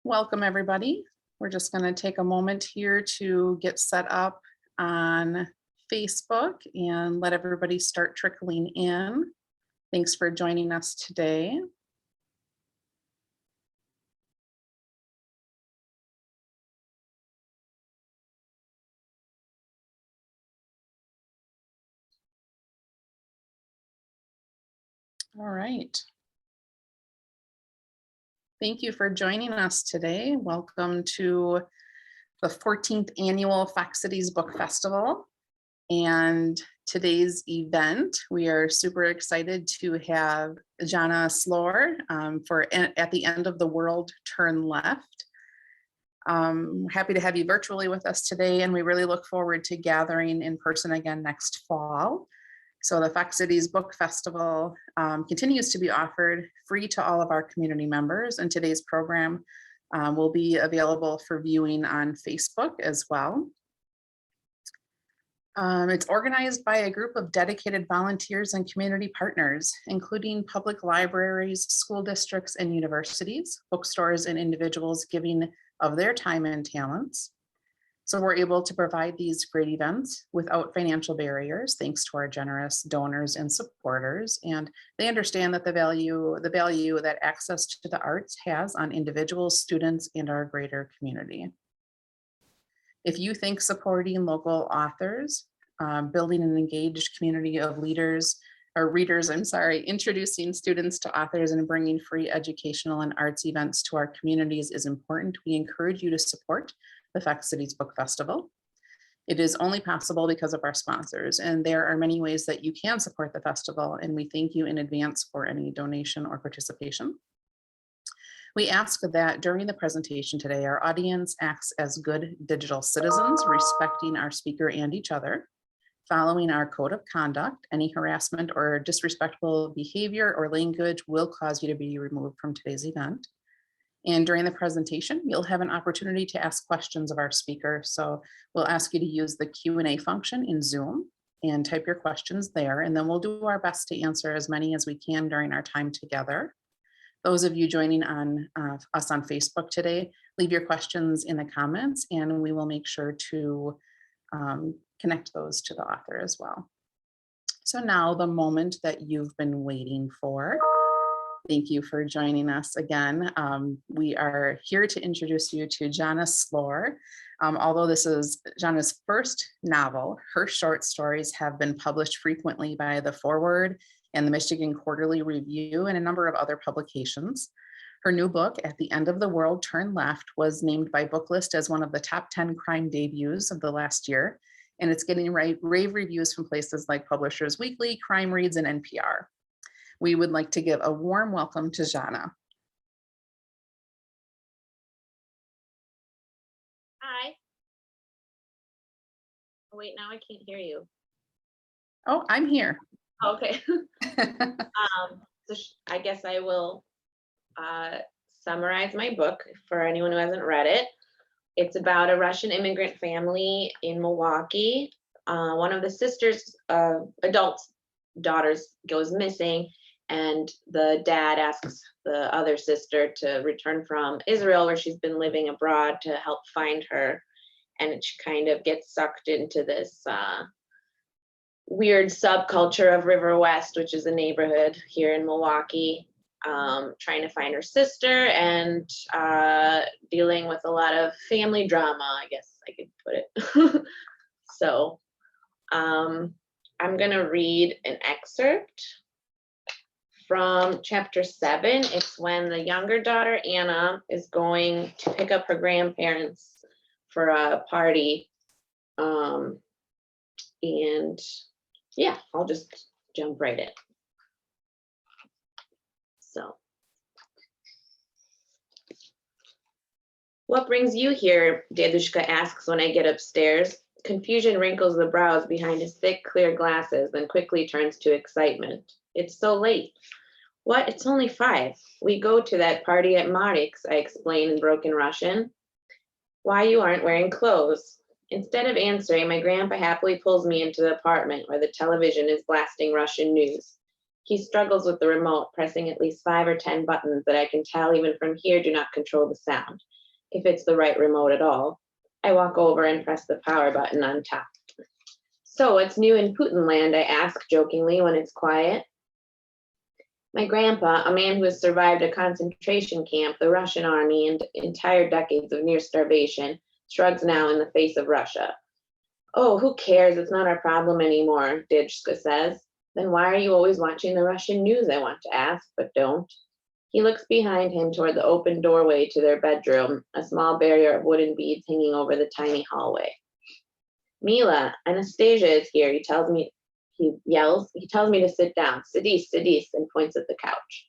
Welcome, everybody. We're just going to take a moment here to get set up on Facebook and let everybody start trickling in. Thanks for joining us today. All right. Thank you for joining us today. Welcome to the 14th annual Fox Cities Book Festival. And today's event, we are super excited to have Zhanna Slor for At the End of the World, Turn Left. Happy to have you virtually with us today, and we really look forward to gathering in person again next fall. So the Fox Cities Book Festival continues to be offered free to all of our community members, and today's program will be available for viewing on Facebook as well. It's organized by a group of dedicated volunteers and community partners, including public libraries, school districts, and universities, bookstores, and individuals giving of their time and talents. So we're able to provide these great events without financial barriers, thanks to our generous donors and supporters. And they understand that the value that access to the arts has on individuals, students, and our greater community. If you think supporting local authors, building an engaged community of readers, introducing students to authors and bringing free educational and arts events to our communities is important, we encourage you to support the Fox Cities Book Festival. It is only possible because of our sponsors, and there are many ways that you can support the festival, and we thank you in advance for any donation or participation. We ask that during the presentation today, our audience acts as good digital citizens, respecting our speaker and each other, following our code of conduct. Any harassment or disrespectful behavior or language will cause you to be removed from today's event. And during the presentation, you'll have an opportunity to ask questions of our speaker. So we'll ask you to use the Q&A function in Zoom and type your questions there, and then we'll do our best to answer as many as we can during our time together. Those of you joining on us on Facebook today, leave your questions in the comments and we will make sure to connect those to the author as well. So now the moment that you've been waiting for. Thank you for joining us again. We are here to introduce you to Zhanna Slor. Although this is Zhanna's first novel, her short stories have been published frequently by The Forward and the Michigan Quarterly Review and a number of other publications. Her new book, At the End of the World, Turn Left, was named by Booklist as one of the top 10 crime debuts of the last year, and it's getting rave reviews from places like Publishers Weekly, Crime Reads, and NPR. We would like to give a warm welcome to Zhanna. Hi. Oh, wait, now I can't hear you. Oh, I'm here. Okay. So I guess I will summarize my book for anyone who hasn't read it. It's about a Russian immigrant family in Milwaukee. One of the sisters, adult daughters, goes missing, and the dad asks the other sister to return from Israel, where she's been living abroad, to help find her. And she kind of gets sucked into this weird subculture of Riverwest, which is a neighborhood here in Milwaukee, trying to find her sister and dealing with a lot of family drama, I guess I could put it. So I'm gonna read an excerpt from chapter 7. It's when the younger daughter, Anna, is going to pick up her grandparents for a party. And yeah, I'll just jump right in. So, what brings you here? Dedushka asks when I get upstairs. Confusion wrinkles the brows behind his thick, clear glasses, then quickly turns to excitement. It's so late. What? It's only 5. We go to that party at Marik's, I explain in broken Russian. Why you aren't wearing clothes? Instead of answering, my grandpa happily pulls me into the apartment where the television is blasting Russian news. He struggles with the remote, pressing at least 5 or 10 buttons that I can tell even from here do not control the sound, if it's the right remote at all. I walk over and press the power button on top. So what's new in Putinland, I ask jokingly when it's quiet. My grandpa, a man who has survived a concentration camp, the Russian army, and entire decades of near starvation, shrugs now in the face of Russia. Oh, who cares? It's not our problem anymore, Dijka says. Then why are you always watching the Russian news, I want to ask, but don't. He looks behind him toward the open doorway to their bedroom, a small barrier of wooden beads hanging over the tiny hallway. Mila, Anastasia is here, he tells me. He yells, he tells me to sit down, sidis, and points at the couch.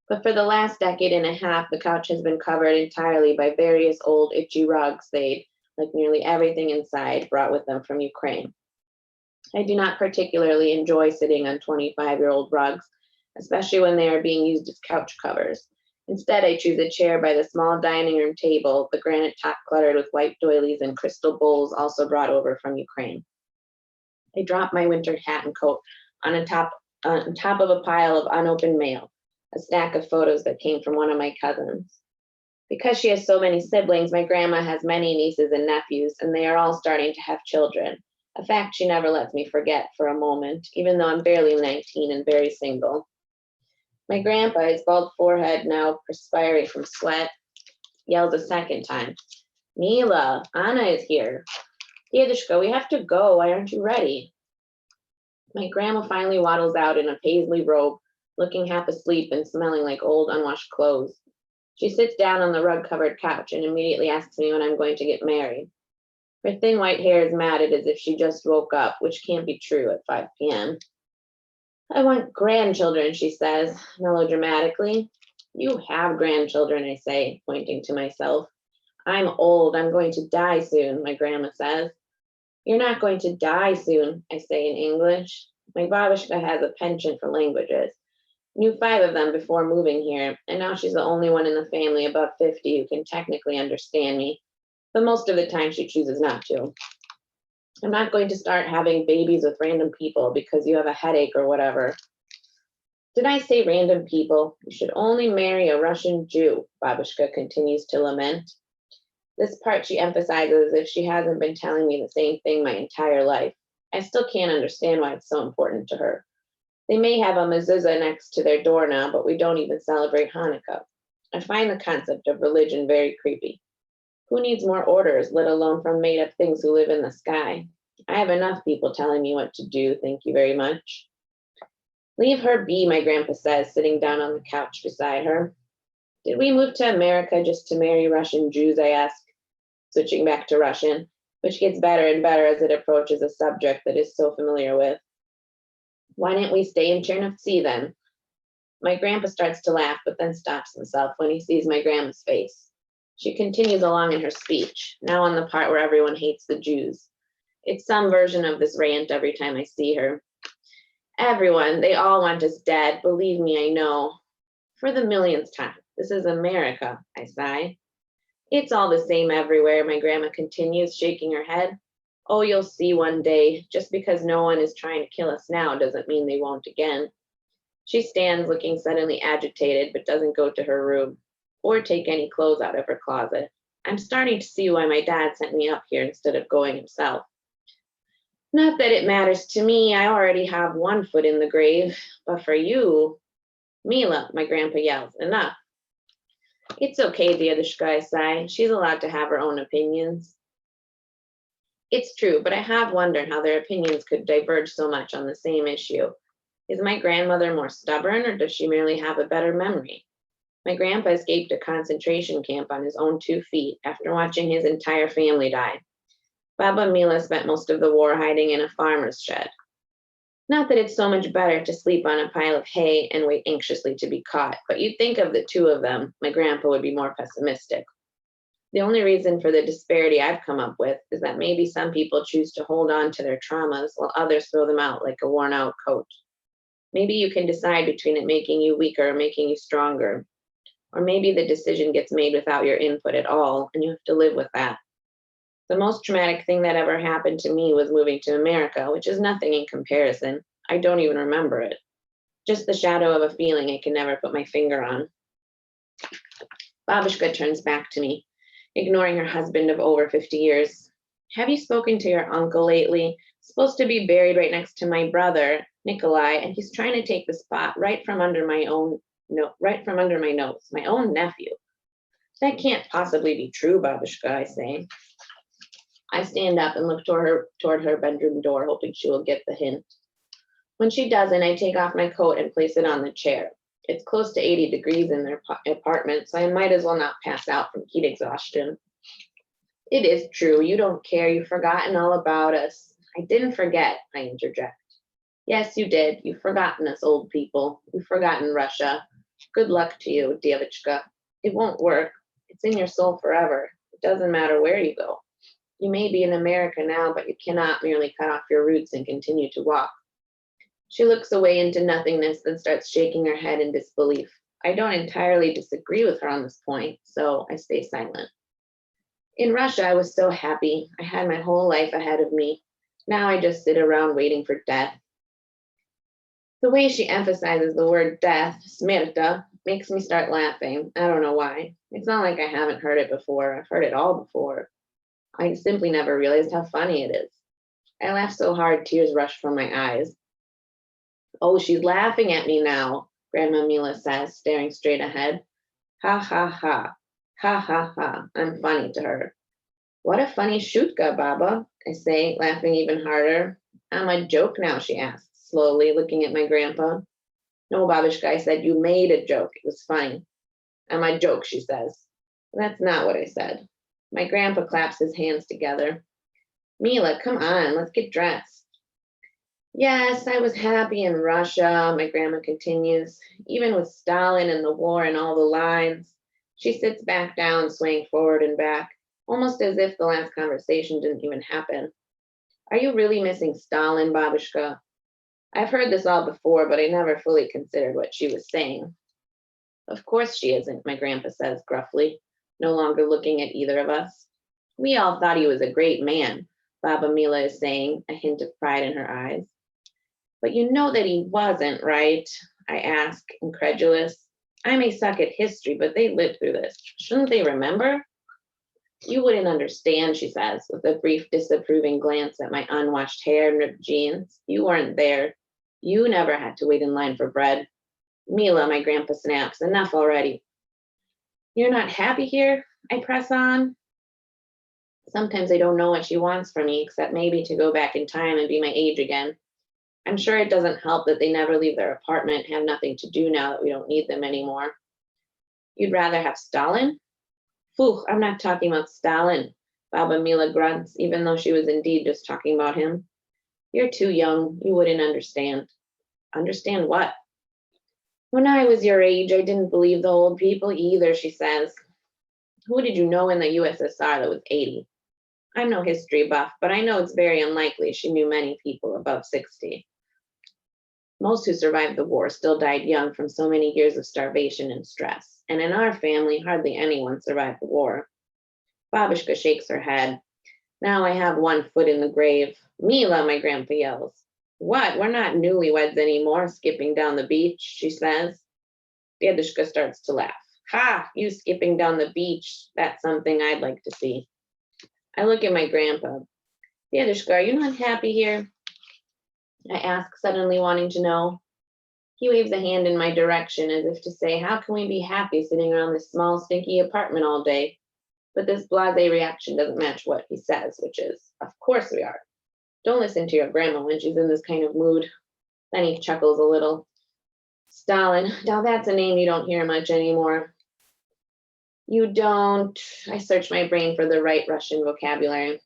But for the last decade and a half, the couch has been covered entirely by various old itchy rugs they'd, like nearly everything inside, brought with them from Ukraine. I do not particularly enjoy sitting on 25-year-old rugs, especially when they are being used as couch covers. Instead, I choose a chair by the small dining room table, the granite top cluttered with white doilies and crystal bowls also brought over from Ukraine. I drop my winter hat and coat on top of a pile of unopened mail, a stack of photos that came from one of my cousins. Because she has so many siblings, my grandma has many nieces and nephews, and they are all starting to have children, a fact she never lets me forget for a moment, even though I'm barely 19 and very single. My grandpa, his bald forehead now perspiring from sweat, yells a second time, Mila, Anna is here. Yidishka, we have to go. Why aren't you ready? My grandma finally waddles out in a paisley robe, looking half asleep and smelling like old unwashed clothes. She sits down on the rug-covered couch and immediately asks me when I'm going to get married. Her thin white hair is matted as if she just woke up, which can't be true at 5 p.m. I want grandchildren, she says, melodramatically. You have grandchildren, I say, pointing to myself. I'm old. I'm going to die soon, my grandma says. You're not going to die soon, I say in English. My babushka has a penchant for languages. Knew 5 of them before moving here, and now she's the only one in the family above 50 who can technically understand me, but most of the time she chooses not to. I'm not going to start having babies with random people because you have a headache or whatever. Did I say random people? You should only marry a Russian Jew, babushka continues to lament. This part she emphasizes as if she hasn't been telling me the same thing my entire life. I still can't understand why it's so important to her. They may have a mezuzah next to their door now, but we don't even celebrate Hanukkah. I find the concept of religion very creepy. Who needs more orders, let alone from made-up things who live in the sky? I have enough people telling me what to do, thank you very much. Leave her be, my grandpa says, sitting down on the couch beside her. Did we move to America just to marry Russian Jews, I ask, switching back to Russian, which gets better and better as it approaches a subject that is so familiar with. Why didn't we stay in Chernovtsi then? My grandpa starts to laugh, but then stops himself when he sees my grandma's face. She continues along in her speech, now on the part where everyone hates the Jews. It's some version of this rant every time I see her. Everyone, they all want us dead. Believe me, I know. For the millionth time, this is America, I sigh. It's all the same everywhere, my grandma continues, shaking her head. Oh, you'll see one day. Just because no one is trying to kill us now doesn't mean they won't again. She stands looking suddenly agitated, but doesn't go to her room or take any clothes out of her closet. I'm starting to see why my dad sent me up here instead of going himself. Not that it matters to me. I already have one foot in the grave. But for you, Mila, my grandpa yells, enough. It's okay, Diadushka, I sigh. She's allowed to have her own opinions. It's true, but I have wondered how their opinions could diverge so much on the same issue. Is my grandmother more stubborn, or does she merely have a better memory? My grandpa escaped a concentration camp on his own 2 feet after watching his entire family die. Baba Mila spent most of the war hiding in a farmer's shed. Not that it's so much better to sleep on a pile of hay and wait anxiously to be caught, but you'd think of the 2 of them, my grandpa would be more pessimistic. The only reason for the disparity I've come up with is that maybe some people choose to hold on to their traumas while others throw them out like a worn out coat. Maybe you can decide between it making you weaker or making you stronger. Or maybe the decision gets made without your input at all, and you have to live with that. The most traumatic thing that ever happened to me was moving to America, which is nothing in comparison. I don't even remember it. Just the shadow of a feeling I can never put my finger on. Babushka turns back to me, ignoring her husband of over 50 years. Have you spoken to your uncle lately? Supposed to be buried right next to my brother, Nikolai, and he's trying to take the spot right from under my nose, my own nephew. That can't possibly be true, Babushka, I say. I stand up and look toward her bedroom door, hoping she will get the hint. When she doesn't, I take off my coat and place it on the chair. It's close to 80 degrees in their apartment, so I might as well not pass out from heat exhaustion. It is true. You don't care. You've forgotten all about us. I didn't forget, I interject. Yes, you did. You've forgotten us old people. You've forgotten Russia. Good luck to you, Devichka. It won't work. It's in your soul forever. It doesn't matter where you go. You may be in America now, but you cannot merely cut off your roots and continue to walk. She looks away into nothingness, then starts shaking her head in disbelief. I don't entirely disagree with her on this point, so I stay silent. In Russia, I was so happy. I had my whole life ahead of me. Now I just sit around waiting for death. The way she emphasizes the word death, smerta, makes me start laughing. I don't know why. It's not like I haven't heard it before. I've heard it all before. I simply never realized how funny it is. I laugh so hard, tears rush from my eyes. Oh, she's laughing at me now, Grandma Mila says, staring straight ahead. Ha, ha, ha. Ha, ha, ha. I'm funny to her. What a funny shutka, Baba, I say, laughing even harder. I'm a joke now, she asks, slowly looking at my grandpa. No, Babushka, I said, you made a joke. It was funny. I'm a joke, she says. That's not what I said. My grandpa claps his hands together. Mila, come on, let's get dressed. Yes, I was happy in Russia, my grandma continues, even with Stalin and the war and all the lines. She sits back down, swaying forward and back, almost as if the last conversation didn't even happen. Are you really missing Stalin, Babushka? I've heard this all before, but I never fully considered what she was saying. Of course she isn't, my grandpa says gruffly, no longer looking at either of us. We all thought he was a great man, Baba Mila is saying, a hint of pride in her eyes. But you know that he wasn't, right? I ask, incredulous. I may suck at history, but they lived through this. Shouldn't they remember? You wouldn't understand, she says, with a brief disapproving glance at my unwashed hair and ripped jeans. You weren't there. You never had to wait in line for bread. Mila, my grandpa snaps, enough already. You're not happy here? I press on. Sometimes I don't know what she wants from me, except maybe to go back in time and be my age again. I'm sure it doesn't help that they never leave their apartment, have nothing to do now that we don't need them anymore. You'd rather have Stalin? Phew, I'm not talking about Stalin, Baba Mila grunts, even though she was indeed just talking about him. You're too young, you wouldn't understand. Understand what? When I was your age, I didn't believe the old people either, she says. Who did you know in the USSR that was 80? I'm no history buff, but I know it's very unlikely she knew many people above 60. Most who survived the war still died young from so many years of starvation and stress. And in our family, hardly anyone survived the war. Babushka shakes her head. Now I have one foot in the grave. Mila, my grandpa yells. What? We're not newlyweds anymore, skipping down the beach, she says. Dedushka starts to laugh. Ha, you skipping down the beach. That's something I'd like to see. I look at my grandpa. Dedushka, are you not happy here? I ask, suddenly wanting to know. He waves a hand in my direction as if to say, how can we be happy sitting around this small, stinky apartment all day? But this blasé reaction doesn't match what he says, which is, of course we are. Don't listen to your grandma when she's in this kind of mood. Then he chuckles a little. Stalin, now that's a name you don't hear much anymore. You don't, I search my brain for the right Russian vocabulary.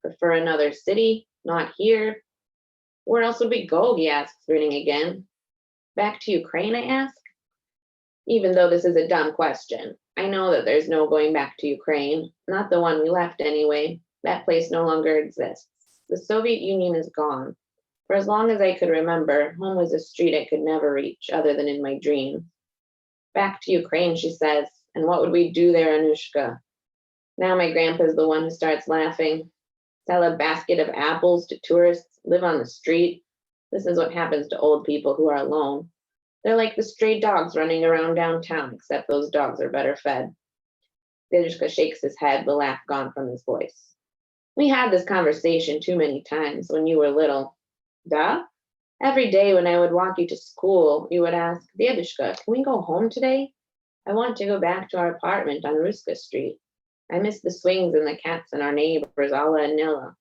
Prefer another city? Not here? Where else would we go, he asks, grinning again. Back to Ukraine, I ask? Even though this is a dumb question, I know that there's no going back to Ukraine, not the one we left anyway. That place no longer exists. The Soviet Union is gone. For as long as I could remember, home was a street I could never reach, other than in my dreams. Back to Ukraine, she says, and what would we do there, Anushka? Now my grandpa's the one who starts laughing. Sell a basket of apples to tourists, live on the street. This is what happens to old people who are alone. They're like the stray dogs running around downtown, except those dogs are better fed. Dedushka shakes his head, the laugh gone from his voice. We had this conversation too many times when you were little. Da? Every day when I would walk you to school, you would ask, Dedushka, can we go home today? I want to go back to our apartment on Ruska Street. I miss the swings and the cats and our neighbors, Alla and Nilla.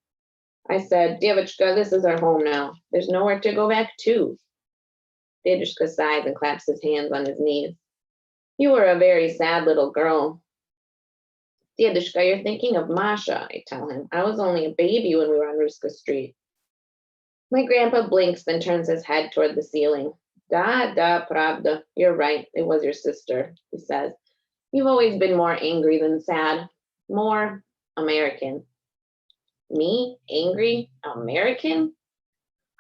I said, Devushka, this is our home now. There's nowhere to go back to. Dedushka sighs and claps his hands on his knees. You were a very sad little girl. Dedushka, you're thinking of Masha, I tell him. I was only a baby when we were on Ruska Street. My grandpa blinks, then turns his head toward the ceiling. Da, pravda. You're right. It was your sister, he says. You've always been more angry than sad. More American. Me? Angry? American?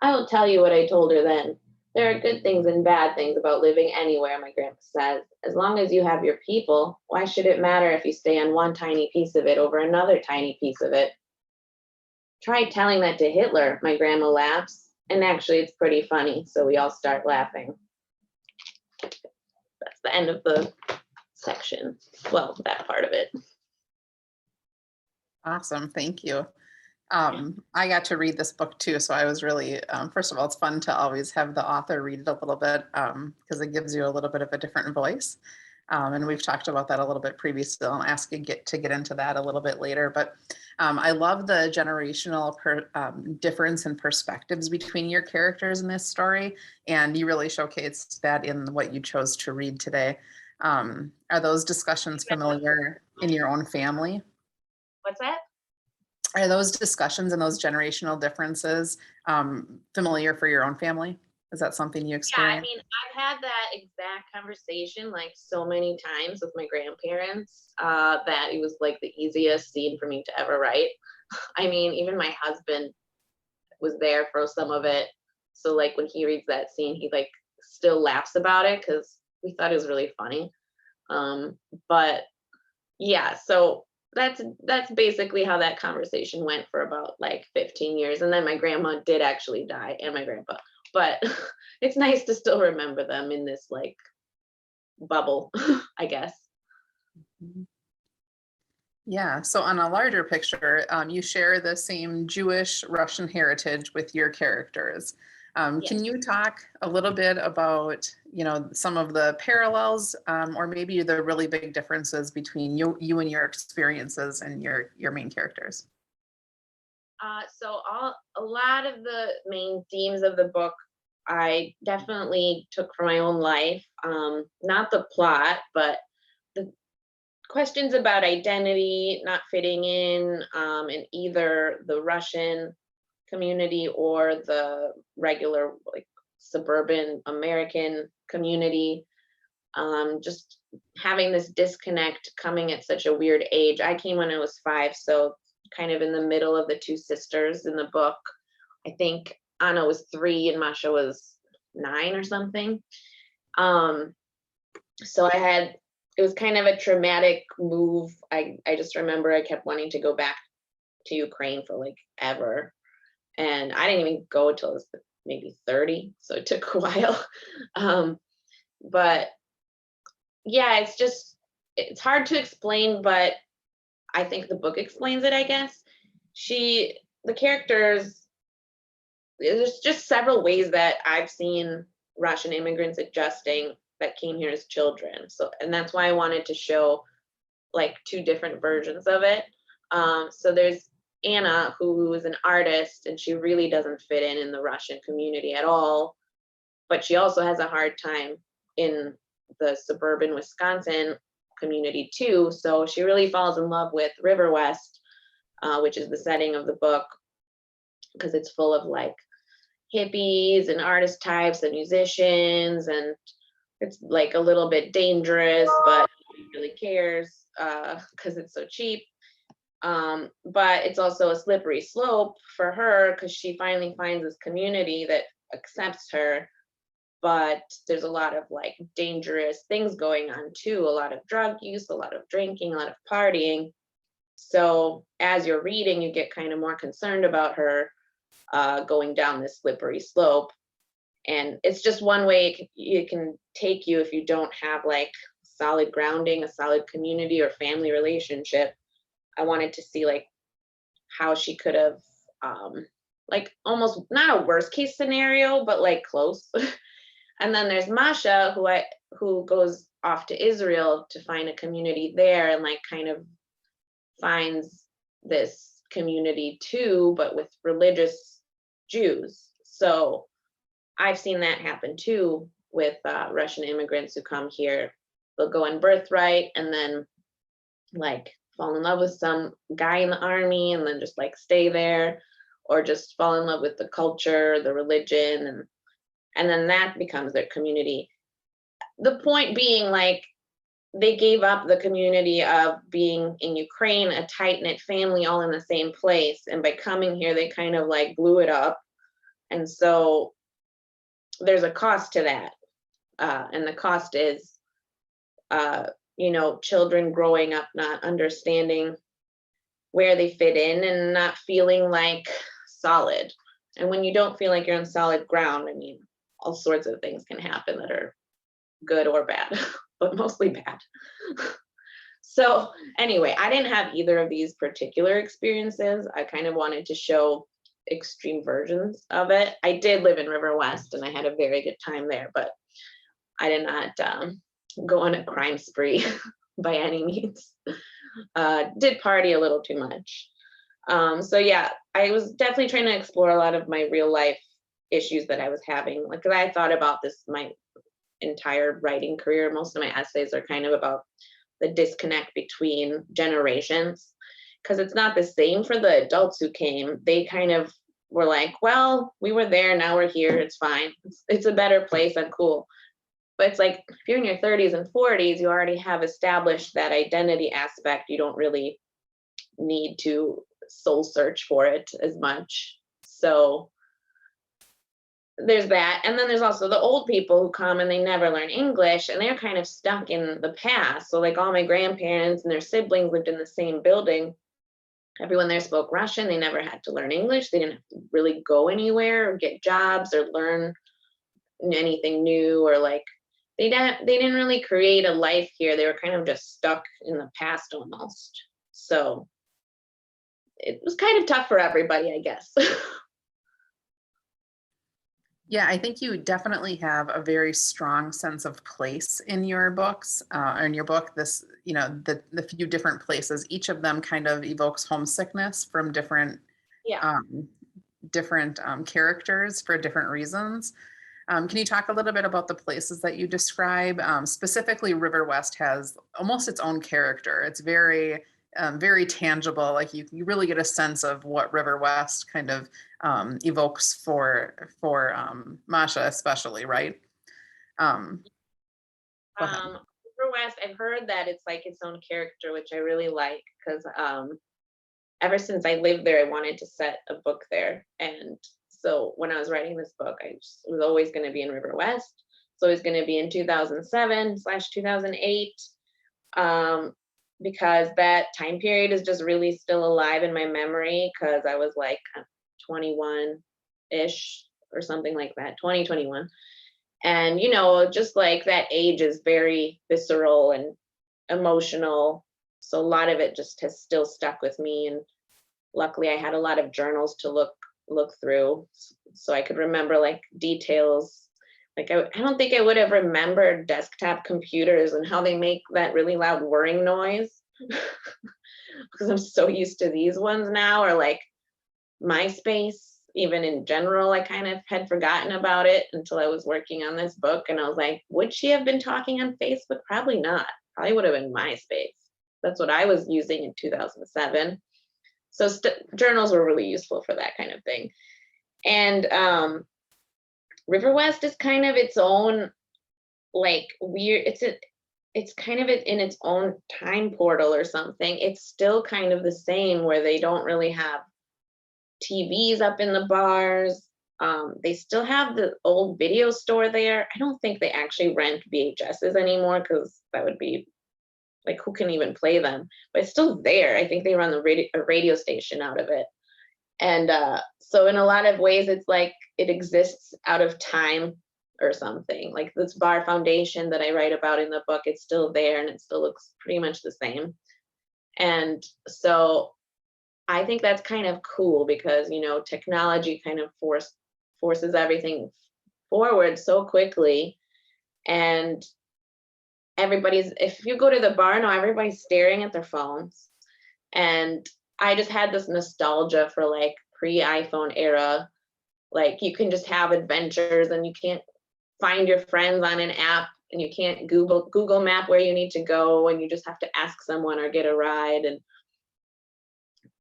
I will tell you what I told her then. There are good things and bad things about living anywhere, my grandpa says. As long as you have your people, why should it matter if you stay on one tiny piece of it over another tiny piece of it? Try telling that to Hitler, my grandma laughs. And actually, it's pretty funny, so we all start laughing. That's the end of the section. Well, that part of it. Awesome, thank you. I got to read this book too, so I was really, first of all, it's fun to always have the author read it a little bit because it gives you a little bit of a different voice. And we've talked about that a little bit previously. I'll ask you to get into that a little bit later. But I love the generational difference in perspectives between your characters in this story. And you really showcased that in what you chose to read today. Are those discussions familiar in your own family? What's that? Are those discussions and those generational differences familiar for your own family? Is that something you experience? Yeah, I mean, I've had that exact conversation like so many times with my grandparents that it was like the easiest scene for me to ever write. I mean, even my husband was there for some of it. So like when he reads that scene, he like still laughs about it because we thought it was really funny. But yeah, so that's basically how that conversation went for about like 15 years. And then my grandma did actually die and my grandpa. But it's nice to still remember them in this like bubble, I guess. Yeah, so on a larger picture, you share the same Jewish Russian heritage with your characters. Yes. Can you talk a little bit about, some of the parallels or maybe the really big differences between you and your experiences and your main characters? So a lot of the main themes of the book I definitely took from my own life. Not the plot, but the questions about identity, not fitting in either the Russian community or the regular like suburban American community. Just having this disconnect coming at such a weird age. I came when I was 5, so kind of in the middle of the two sisters in the book. I think Anna was 3 and Masha was 9 or something. So it was kind of a traumatic move. I just remember I kept wanting to go back to Ukraine for like ever. And I didn't even go till I was maybe 30. So it took a while. But yeah, it's hard to explain, but I think the book explains it, I guess. The characters, there's just several ways that I've seen Russian immigrants adjusting that came here as children. So, and that's why I wanted to show like 2 different versions of it. So there's Anna, who is an artist, and she really doesn't fit in the Russian community at all. But she also has a hard time in the suburban Wisconsin community too. So she really falls in love with Riverwest, which is the setting of the book, because it's full of like hippies and artist types and musicians, and it's like a little bit dangerous, but nobody really cares because it's so cheap. But it's also a slippery slope for her because she finally finds this community that accepts her. But there's a lot of like dangerous things going on too, a lot of drug use, a lot of drinking, a lot of partying. So as you're reading, you get kind of more concerned about her going down this slippery slope. And it's just one way it can take you if you don't have like solid grounding, a solid community or family relationship. I wanted to see like how she could have like almost not a worst case scenario, but like close. And then there's Masha, who goes off to Israel to find a community there and like kind of finds this community too, but with religious Jews. So I've seen that happen too with Russian immigrants who come here. They'll go on birthright and then like fall in love with some guy in the army and then just like stay there, or just fall in love with the culture, the religion, and then that becomes their community. The point being, like, they gave up the community of being in Ukraine, a tight-knit family all in the same place, and by coming here they kind of like blew it up. And so there's a cost to that, and the cost is children growing up not understanding where they fit in and not feeling like solid. And when you don't feel like you're on solid ground, I mean, all sorts of things can happen that are good or bad, but mostly bad. So anyway, I didn't have either of these particular experiences. I kind of wanted to show extreme versions of it. I did live in Riverwest and I had a very good time there, but I did not go on a crime spree by any means. Did party a little too much. So yeah, I was definitely trying to explore a lot of my real life issues that I was having. Like, 'cause I thought about this my entire writing career. Most of my essays are kind of about the disconnect between generations, because it's not the same for the adults who came. They kind of were like, well, we were there, now we're here, it's fine. It's a better place, I'm cool. But it's like, if you're in your 30s and 40s, you already have established that identity aspect. You don't really need to soul search for it as much. So there's that. And then there's also the old people who come and they never learn English and they're kind of stuck in the past. So like all my grandparents and their siblings lived in the same building. Everyone there spoke Russian. They never had to learn English. They didn't have to really go anywhere or get jobs or learn anything new, or like they didn't really create a life here. They were kind of just stuck in the past almost. So it was kind of tough for everybody, I guess. Yeah, I think you definitely have a very strong sense of place in your books, in your book. This, the few different places, each of them kind of evokes homesickness from different, Yeah. different characters for different reasons. Can you talk a little bit about the places that you describe? Specifically, Riverwest has almost its own character. It's very, very tangible. Like you really get a sense of what Riverwest kind of evokes for Masha, especially, right? Go ahead. Riverwest, I've heard that it's like its own character, which I really like, because ever since I lived there, I wanted to set a book there. And so when I was writing this book, it was always going to be in Riverwest. So it was going to be in 2007/2008, because that time period is just really still alive in my memory, because I was like 21-ish or something like that, 2021. And, just like that age is very visceral and emotional. So a lot of it just has still stuck with me. And luckily I had a lot of journals to look through, so I could remember like details. Like I don't think I would have remembered desktop computers and how they make that really loud whirring noise because I'm so used to these ones now, or like MySpace. Even in general, I kind of had forgotten about it until I was working on this book, and I was like, would she have been talking on Facebook? Probably not. Probably would have been MySpace. That's what I was using in 2007. So journals were really useful for that kind of thing. And Riverwest is kind of its own, like, weird, it's kind of in its own time portal or something. It's still kind of the same, where they don't really have TVs up in the bars. They still have the old video store there. I don't think they actually rent VHSs anymore, because that would be like, who can even play them? But it's still there. I think they run a radio station out of it. And so in a lot of ways, it's like it exists out of time or something. Like this bar foundation that I write about in the book, it's still there and it still looks pretty much the same. And so I think that's kind of cool because, you know, technology kind of forces everything forward so quickly. And if you go to the bar now, everybody's staring at their phones. And I just had this nostalgia for like pre-iPhone era. Like you can just have adventures and you can't find your friends on an app and you can't Google map where you need to go, and you just have to ask someone or get a ride. And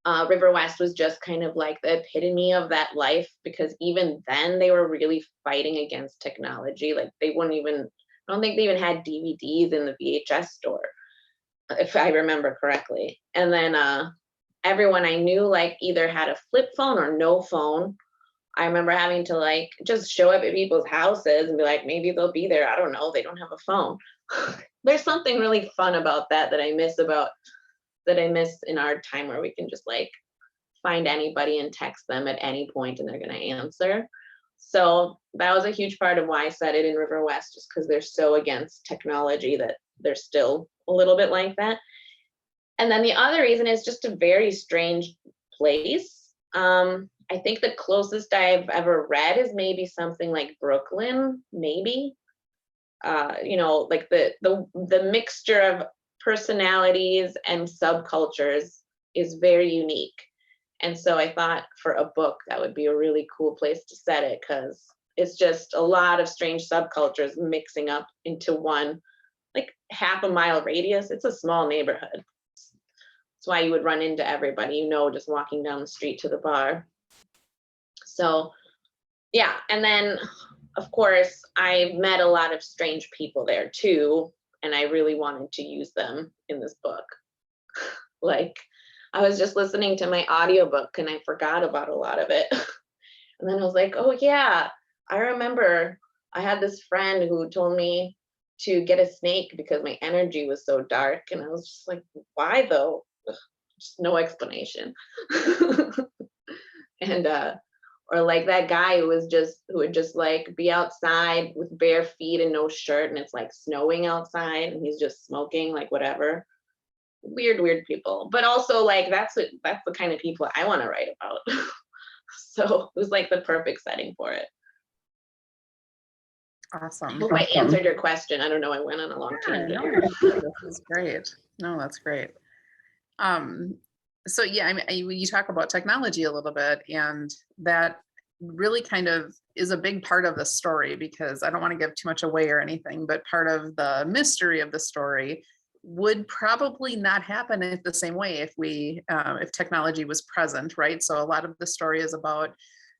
Riverwest was just kind of like the epitome of that life, because even then they were really fighting against technology. Like I don't think they even had DVDs in the VHS store, if I remember correctly. And then everyone I knew like either had a flip phone or no phone. I remember having to like just show up at people's houses and be like, maybe they'll be there. I don't know. They don't have a phone. There's something really fun about that I miss in our time, where we can just like find anybody and text them at any point and they're going to answer. So that was a huge part of why I said it in Riverwest, just because they're so against technology that they're still a little bit like that. And then the other reason is just a very strange place. I think the closest I've ever read is maybe something like Brooklyn, maybe. You know, like the mixture of personalities and subcultures is very unique. And so I thought for a book that would be a really cool place to set it, because it's just a lot of strange subcultures mixing up into one, like half a mile radius. It's a small neighborhood. That's why you would run into everybody, you know, just walking down the street to the bar. So yeah, and then of course I met a lot of strange people there too, and I really wanted to use them in this book. Like I was just listening to my audiobook and I forgot about a lot of it. And then I was like, oh yeah, I remember I had this friend who told me to get a snake because my energy was so dark. And I was just like, why though? Just no explanation. And or like that guy who would just like be outside with bare feet and no shirt, and it's like snowing outside and he's just smoking, like whatever. Weird people. But also like that's the kind of people I want to write about. So it was like the perfect setting for it. Awesome. I hope I answered your question. I don't know, I went on a long tangent here. This is great. No, that's great. So yeah, I mean, you talk about technology a little bit, and that really kind of is a big part of the story, because I don't want to give too much away or anything, but part of the mystery of the story would probably not happen in the same way if technology was present, right? So a lot of the story is about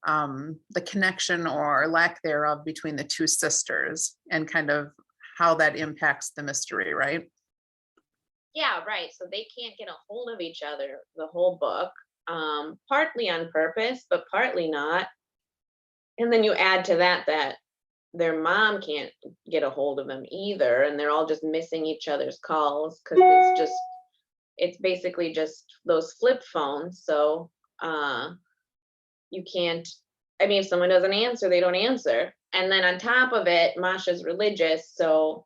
the connection or lack thereof between the two sisters, and kind of how that impacts the mystery, right? Yeah, right. So they can't get a hold of each other the whole book, partly on purpose, but partly not. And then you add to that their mom can't get a hold of them either, and they're all just missing each other's calls because it's basically just those flip phones. So you can't, I mean, if someone doesn't answer, they don't answer. And then on top of it, Masha's religious, so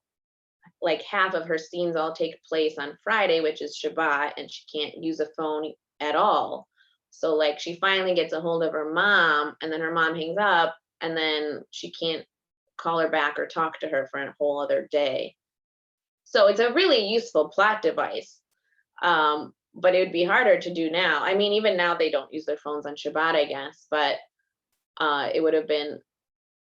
like half of her scenes all take place on Friday, which is Shabbat, and she can't use a phone at all. So like she finally gets a hold of her mom, and then her mom hangs up, and then she can't call her back or talk to her for a whole other day. So it's a really useful plot device. But it would be harder to do now. I mean, even now they don't use their phones on Shabbat, I guess, but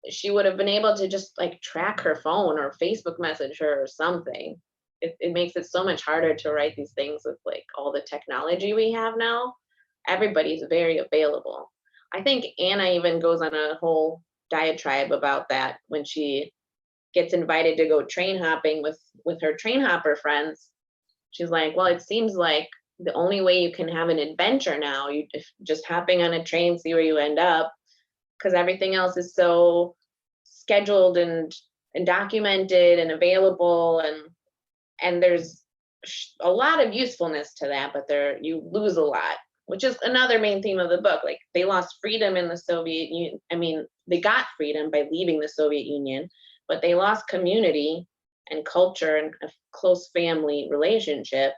she would have been able to just like track her phone or Facebook message her or something. It makes it so much harder to write these things with like all the technology we have now. Everybody's very available. I think Anna even goes on a whole diatribe about that when she gets invited to go train hopping with her train hopper friends. She's like, well, it seems like the only way you can have an adventure now, you just hopping on a train, see where you end up, because everything else is so scheduled and documented and available, and there's a lot of usefulness to that, but you lose a lot which is another main theme of the book. Like, they lost freedom in the Soviet Union. I mean, they got freedom by leaving the Soviet Union, but they lost community and culture and a close family relationship.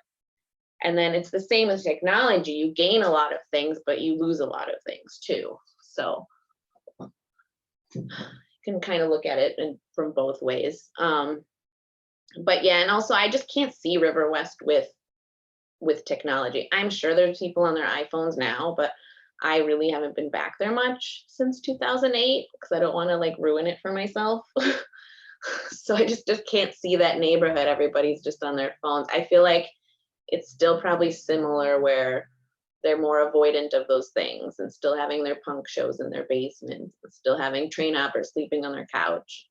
And then it's the same as technology. You gain a lot of things, but you lose a lot of things too. So you can kind of look at it from both ways. But yeah, and also I just can't see Riverwest with technology. I'm sure there's people on their iPhones now, but I really haven't been back there much since 2008 because I don't want to like ruin it for myself. So I just can't see that neighborhood. Everybody's just on their phones. I feel like it's still probably similar where they're more avoidant of those things and still having their punk shows in their basements, still having train hoppers sleeping on their couch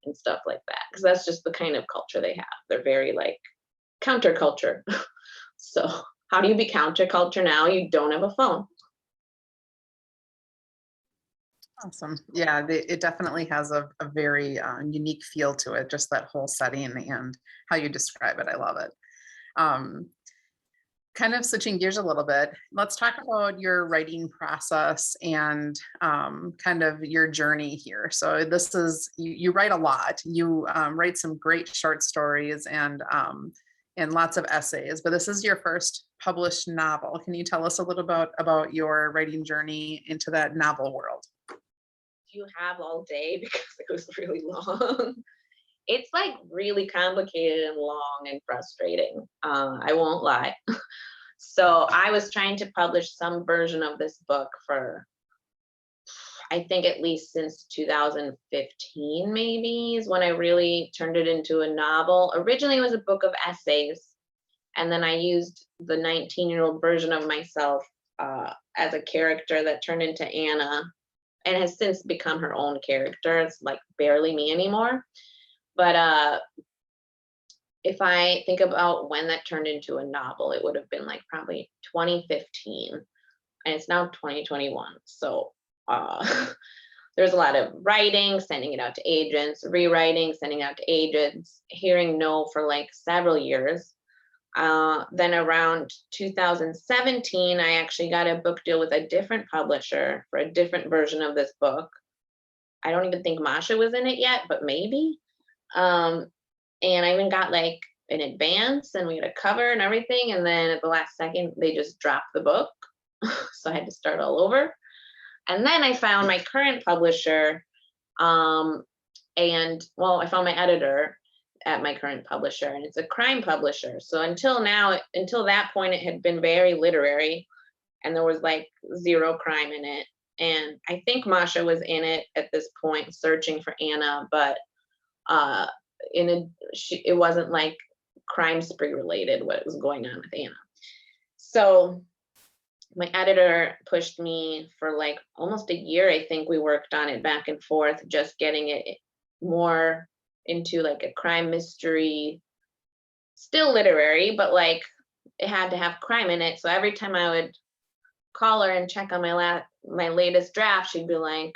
and stuff like that. Because that's just the kind of culture they have. They're very like counterculture. So how do you be counterculture now? You don't have a phone. Awesome. Yeah, it definitely has a very unique feel to it, just that whole setting and how you describe it. I love it. Kind of switching gears a little bit, let's talk about your writing process and kind of your journey here. So this is, you write a lot. You write some great short stories and lots of essays, but this is your first published novel. Can you tell us a little about your writing journey into that novel world? You have all day because it was really long. It's like really complicated and long and frustrating. I won't lie. So I was trying to publish some version of this book for, I think at least since 2015, maybe is when I really turned it into a novel. Originally it was a book of essays. And then I used the 19-year-old version of myself as a character that turned into Anna, and has since become her own character. It's like barely me anymore. But if I think about when that turned into a novel, it would have been like probably 2015, and it's now 2021. So there's a lot of writing, sending it out to agents, rewriting, sending out to agents, hearing no for like several years. Then around 2017, I actually got a book deal with a different publisher for a different version of this book. I don't even think Masha was in it yet, but maybe. And I even got like an advance and we had a cover and everything. And then at the last second, they just dropped the book. So I had to start all over. And then I found my current publisher. And well, I found my editor at my current publisher, and it's a crime publisher. So until that point, it had been very literary and there was like zero crime in it. And I think Masha was in it at this point searching for Anna, but it wasn't like crime spree related what was going on with Anna. So my editor pushed me for like almost a year. I think we worked on it back and forth, just getting it more into like a crime mystery, still literary, but like it had to have crime in it. So every time I would call her and check on my latest draft, she'd be like,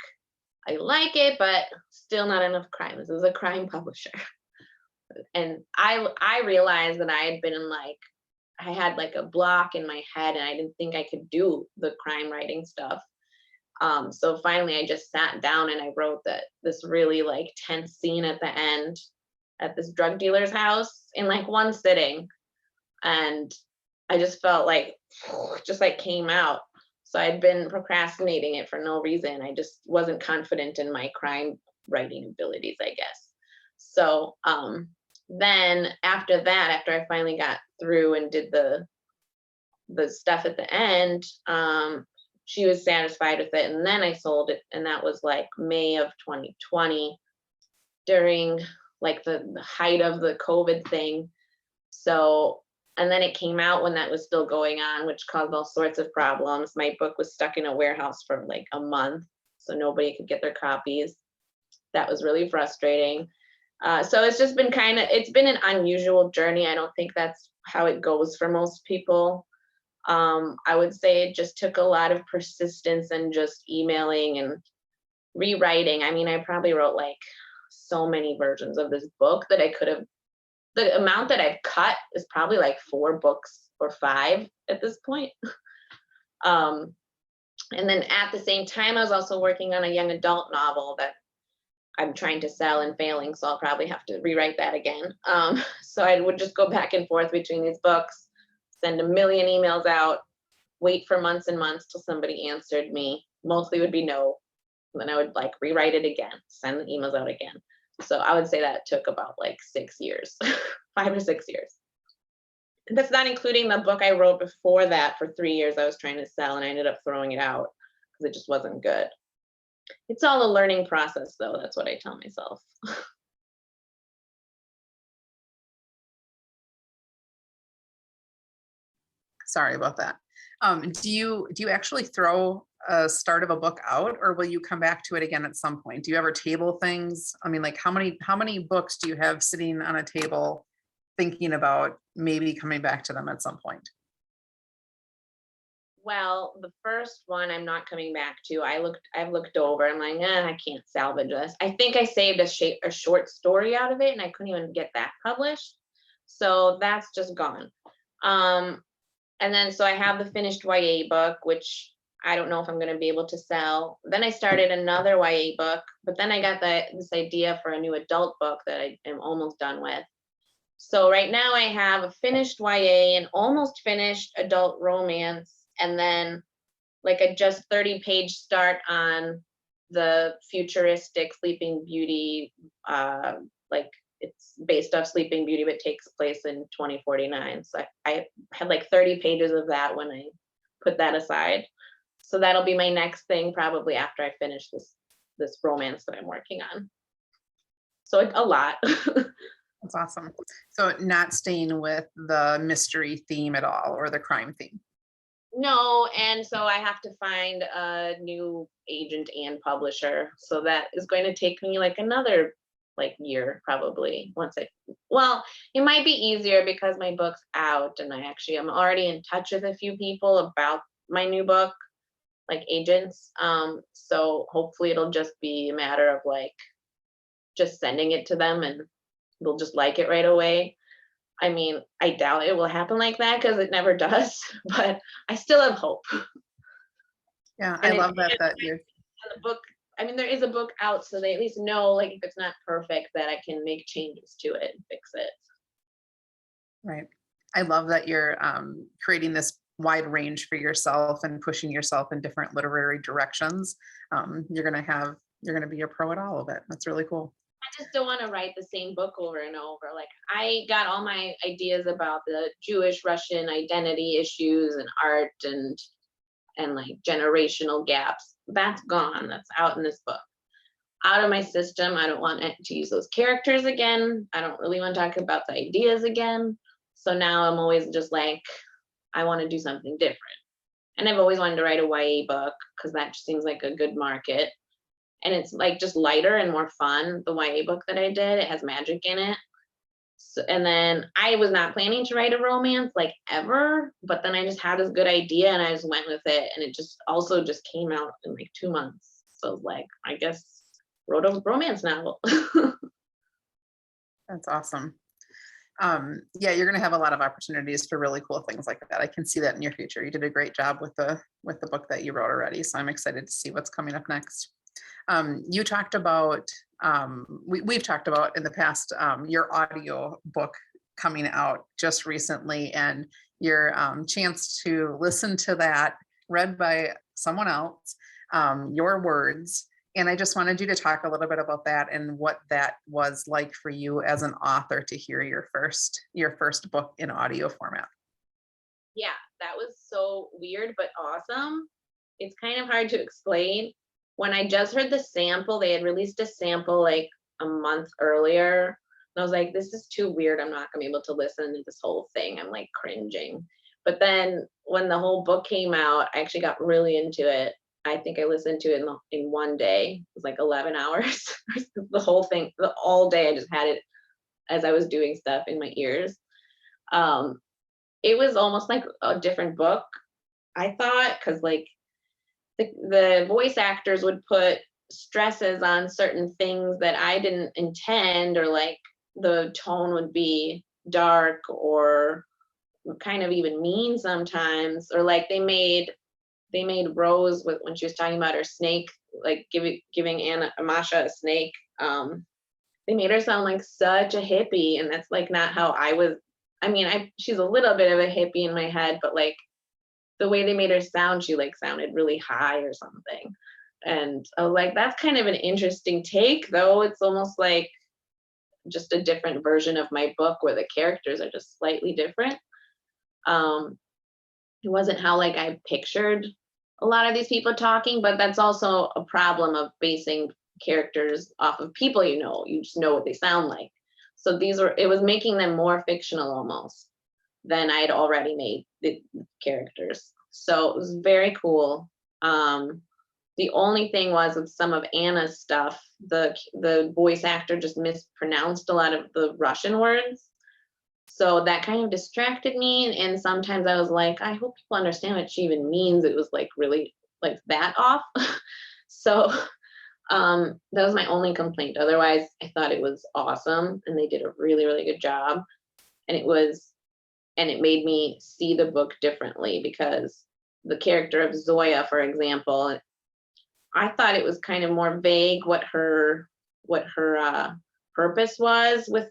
I like it, but still not enough crime. This is a crime publisher. And I realized that I had like a block in my head and I didn't think I could do the crime writing stuff. So finally I just sat down and I wrote this really like tense scene at the end at this drug dealer's house in like one sitting. And I just felt like, just like came out. So I'd been procrastinating it for no reason. I just wasn't confident in my crime writing abilities, I guess. So then after that, after I finally got through and did the stuff at the end, she was satisfied with it. And then I sold it. And that was like May of 2020 during like the height of the COVID thing. So, and then it came out when that was still going on, which caused all sorts of problems. My book was stuck in a warehouse for like a month, so nobody could get their copies. That was really frustrating. So it's just been it's been an unusual journey. I don't think that's how it goes for most people. I would say it just took a lot of persistence and just emailing and rewriting. I mean, I probably wrote like so many versions of this book that I could have, the amount that I've cut is probably like 4 books or 5 at this point. And then at the same time, I was also working on a young adult novel that I'm trying to sell and failing, so I'll probably have to rewrite that again. So I would just go back and forth between these books, send a million emails out, wait for months and months till somebody answered me. Mostly would be no. Then I would like rewrite it again, send the emails out again. So I would say that took about like 6 years, 5 or 6 years. And that's not including the book I wrote before that for 3 years I was trying to sell, and I ended up throwing it out because it just wasn't good. It's all a learning process, though. That's what I tell myself. Sorry about that. Do you actually throw a start of a book out, or will you come back to it again at some point? Do you ever table things? I mean, like how many books do you have sitting on a table thinking about maybe coming back to them at some point? Well, the first one I'm not coming back to. I've looked over. I'm like, I can't salvage this. I think I saved a short story out of it, and I couldn't even get that published. So that's just gone. And then so I have the finished YA book, which I don't know if I'm going to be able to sell. Then I started another YA book, but then I got this idea for a new adult book that I am almost done with. So right now I have a finished YA, and almost finished adult romance, and then like a just 30-page start on the futuristic Sleeping Beauty, like it's based off Sleeping Beauty, but takes place in 2049. So I had like 30 pages of that when I put that aside. So that'll be my next thing probably after I finish this romance that I'm working on. So it's a lot. That's awesome. So not staying with the mystery theme at all, or the crime theme. No, and so I have to find a new agent and publisher. So that is going to take me like another like year probably well, it might be easier because my book's out, and I'm already in touch with a few people about my new book, like agents. So hopefully it'll just be a matter of like just sending it to them and they'll just like it right away. I mean, I doubt it will happen like that because it never does, but I still have hope. Yeah, And I love that you're the book, I mean, there is a book out, so they at least know, like, if it's not perfect, that I can make changes to it and fix it. right. I love that you're creating this wide range for yourself and pushing yourself in different literary directions. You're gonna be a pro at all of it. That's really cool. I just don't want to write the same book over and over. Like, I got all my ideas about the Jewish Russian identity issues and art and like generational gaps. That's gone. That's out in this book. Out of my system. I don't want to use those characters again. I don't really want to talk about the ideas again. So now I'm always just like, I want to do something different. And I've always wanted to write a YA book because that just seems like a good market. And it's like just lighter and more fun. The YA book that I did, it has magic in it. So, and then I was not planning to write a romance like ever, but then I just had this good idea and I just went with it. And it just also just came out in like 2 months. So like, I guess wrote a romance novel. That's awesome. Yeah, you're gonna have a lot of opportunities for really cool things like that. I can see that in your future. You did a great job with the book that you wrote already. So I'm excited to see what's coming up next. You talked about, we've talked about in the past, your audio book coming out just recently, and your chance to listen to that read by someone else, your words. And I just wanted you to talk a little bit about that and what that was like for you as an author to hear your first book in audio format. Yeah, that was so weird, but awesome. It's kind of hard to explain. When I just heard the sample, they had released a sample like a month earlier. And I was like, this is too weird. I'm not gonna be able to listen to this whole thing. I'm like cringing. But then when the whole book came out, I actually got really into it. I think I listened to it in one day. It was like 11 hours. The whole thing, all day I just had it as I was doing stuff in my ears. It was almost like a different book, I thought, because like the voice actors would put stresses on certain things that I didn't intend, or like the tone would be dark or kind of even mean sometimes, or like they made they made Rose with when she was talking about her snake, like giving Masha a snake. They made her sound like such a hippie, and that's like not how I was. I mean, she's a little bit of a hippie in my head, but like the way they made her sound, she like sounded really high or something. And I was like, that's kind of an interesting take, though. It's almost like just a different version of my book where the characters are just slightly different. It wasn't how like I pictured a lot of these people talking, but that's also a problem of basing characters off of people you just know what they sound like. So it was making them more fictional almost than I'd already made the characters. So it was very cool. The only thing was with some of Anna's stuff, the voice actor just mispronounced a lot of the Russian words. So that kind of distracted me. And sometimes I was like, I hope people understand what she even means. It was like really like that off. So that was my only complaint. Otherwise, I thought it was awesome and they did a really, really good job. And it made me see the book differently because the character of Zoya, for example, I thought it was kind of more vague what her purpose was with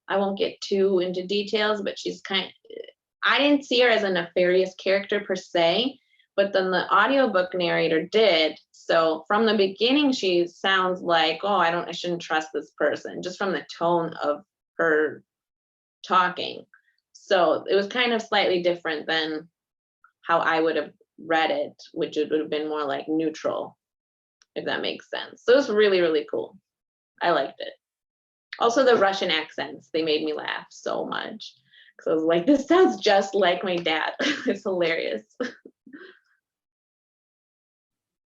I won't get too into details, but I didn't see her as a nefarious character per se, but then the audiobook narrator did. So from the beginning, she sounds like, oh, I shouldn't trust this person, just from the tone of her talking. So it was kind of slightly different than how I would have read it, which it would have been more like neutral, if that makes sense. So it was really, really cool. I liked it. Also, the Russian accents, they made me laugh so much. Because I was like, this sounds just like my dad. It's hilarious.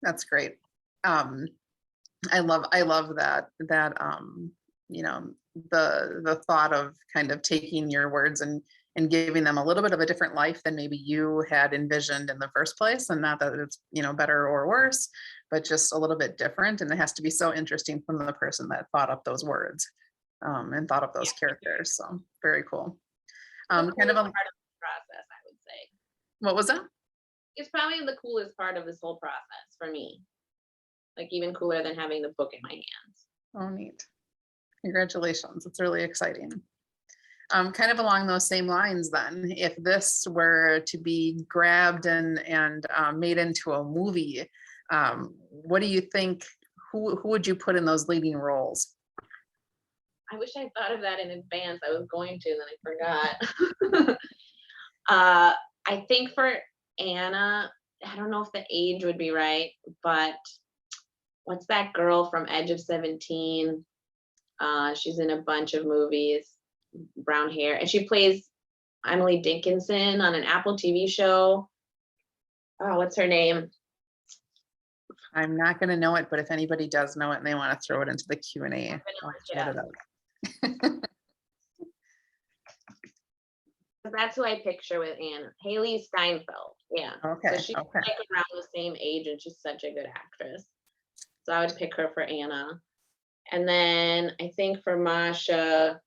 That's great. I love that the thought of kind of taking your words and giving them a little bit of a different life than maybe you had envisioned in the first place. And not that it's, better or worse, but just a little bit different. And it has to be so interesting from the person that thought up those words and thought up those characters. So very cool. Kind of a part of the process, I would say. What was that? It's probably the coolest part of this whole process for me. Like even cooler than having the book in my hands. Oh, neat. Congratulations. It's really exciting. Kind of along those same lines then, if this were to be grabbed and made into a movie, what do you think, who would you put in those leading roles? I wish I thought of that in advance. I was going to, and then I forgot. I think for Anna, I don't know if the age would be right, but what's that girl from Edge of 17? She's in a bunch of movies, brown hair, and she plays Emily Dickinson on an Apple TV show. Oh, what's her name? I'm not going to know it, but if anybody does know it and they want to throw it into the Q&A, I'll shout it out. That's who I picture with Anna. Haley Steinfeld. Yeah. Okay. So she's like around the same age and she's such a good actress. So I would pick her for Anna. And then I think for Masha,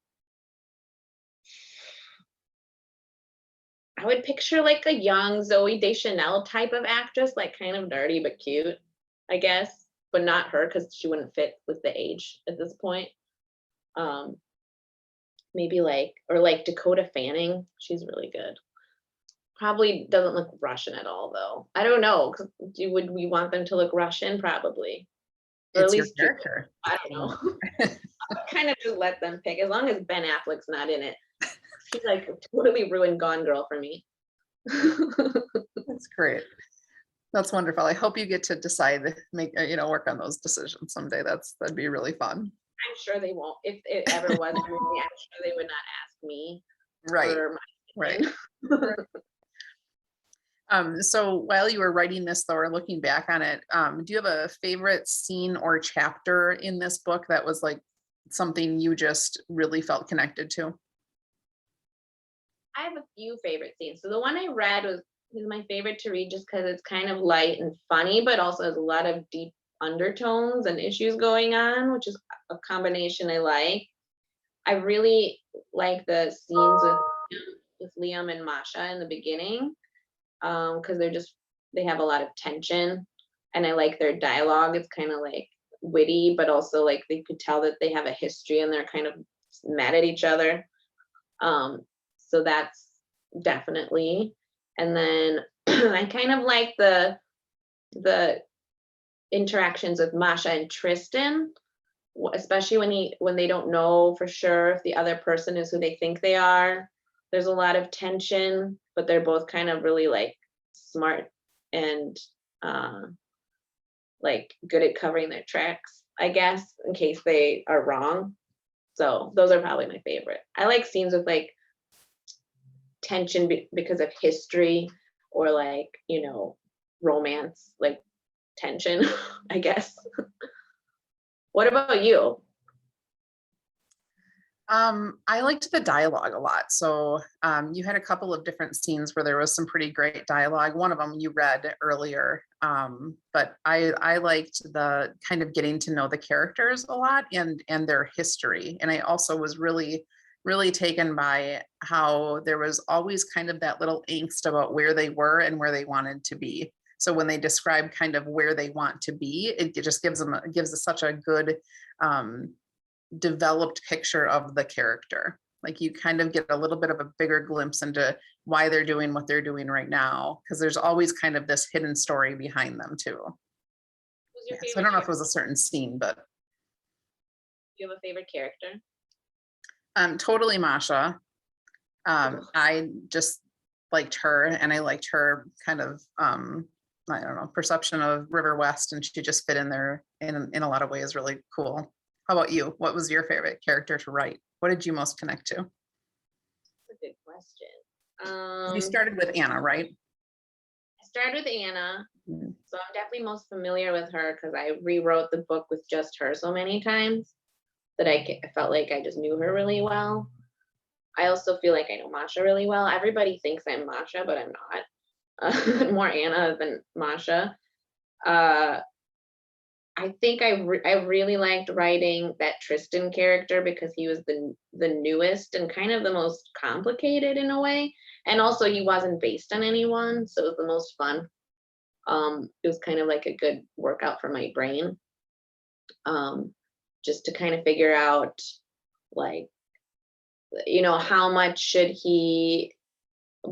I would picture like a young Zooey Deschanel type of actress, like kind of dirty but cute, I guess, but not her because she wouldn't fit with the age at this point. Maybe like Dakota Fanning. She's really good. Probably doesn't look Russian at all, though. I don't know. Would we want them to look Russian? Probably. Or It's at your least character. I don't know. I kind of just let them pick, as long as Ben Affleck's not in it. He's like totally ruined Gone Girl for me. That's great. That's wonderful. I hope you get to decide, work on those decisions someday. That'd be really fun. I'm sure they won't. If it ever was a movie, I'm sure they would not ask me. Right. Right. So while you were writing this, though, or looking back on it, do you have a favorite scene or chapter in this book that was like something you just really felt connected to? I have a few favorite scenes. So the one I read is my favorite to read just because it's kind of light and funny, but also has a lot of deep undertones and issues going on, which is a combination I like. I really like the scenes with Liam and Masha in the beginning, because they're just they have a lot of tension, and I like their dialogue. It's kind of like witty, but also like they could tell that they have a history and they're kind of mad at each other. So that's definitely. And then I kind of like the interactions with Masha and Tristan, especially when they don't know for sure if the other person is who they think they are. There's a lot of tension, but they're both kind of really like smart and like good at covering their tracks, I guess, in case they are wrong. So those are probably my favorite. I like scenes with like tension because of history, or like, you know, romance, like tension, I guess. What about you? I liked the dialogue a lot. So you had a couple of different scenes where there was some pretty great dialogue. One of them you read earlier, but I liked the kind of getting to know the characters a lot and their history. And I also was really taken by how there was always kind of that little angst about where they were and where they wanted to be. So when they describe kind of where they want to be, it just gives us such a good developed picture of the character. Like you kind of get a little bit of a bigger glimpse into why they're doing what they're doing right now, because there's always kind of this hidden story behind them too. Who's your Yeah, so I favorite don't know if it character? was a certain scene, but Do you have a favorite character? totally Masha. I just liked her, and I liked her kind of I don't know, perception of Riverwest, and she just fit in there in a lot of ways really cool. How about you? What was your favorite character to write? What did you most connect to? That's a good question. You started with Anna, right? I started with Anna, Mm. so I'm definitely most familiar with her because I rewrote the book with just her so many times that I felt like I just knew her really well. I also feel like I know Masha really well. Everybody thinks I'm Masha, but I'm not. More Anna than Masha. Uh, I think I really liked writing that Tristan character because he was the newest and kind of the most complicated in a way, and also he wasn't based on anyone, so it was the most fun. It was kind of like a good workout for my brain, just to kind of figure out, like, you know, how much should he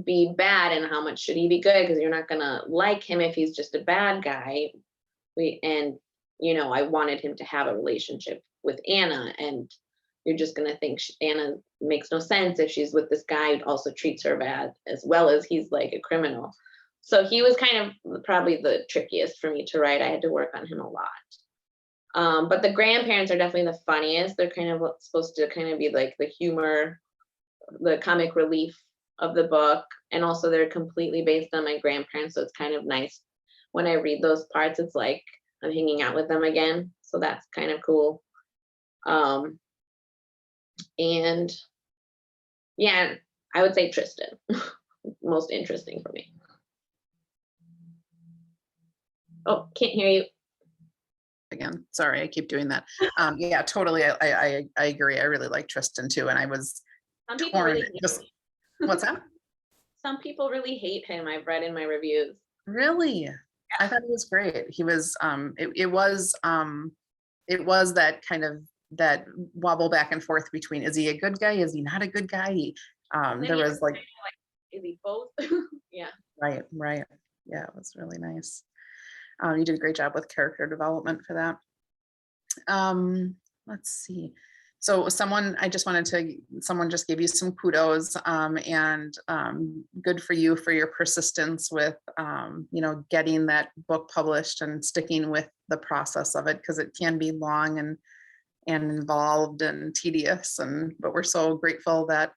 be bad and how much should he be good, because you're not gonna like him if he's just a bad guy. And you know, I wanted him to have a relationship with Anna, and you're just gonna think Anna makes no sense if she's with this guy who also treats her bad as well as he's like a criminal. So he was kind of probably the trickiest for me to write. I had to work on him a lot. But the grandparents are definitely the funniest. They're kind of supposed to kind of be like the humor, the comic relief of the book, and also they're completely based on my grandparents, so it's kind of nice when I read those parts. It's like I'm hanging out with them again, so that's kind of cool. And yeah, I would say Tristan, most interesting for me. Oh, can't hear you. Again, sorry, I keep doing that. Yeah, totally. I agree. I really like Tristan too, and I was Some people torn. really hate Just him. what's that? Some people really hate him. I've read in my reviews. Really? I thought he was great. He was it was that kind of that wobble back and forth between, is he a good guy? Is he not a good guy? And then There you're was like, kind of like, is he both? Yeah. right. Yeah, it was really nice. You did a great job with character development for that. Let's see. So I just wanted to, someone just gave you some kudos, and good for you for your persistence with, you know, getting that book published and sticking with the process of it, because it can be long and involved and tedious, but we're so grateful that,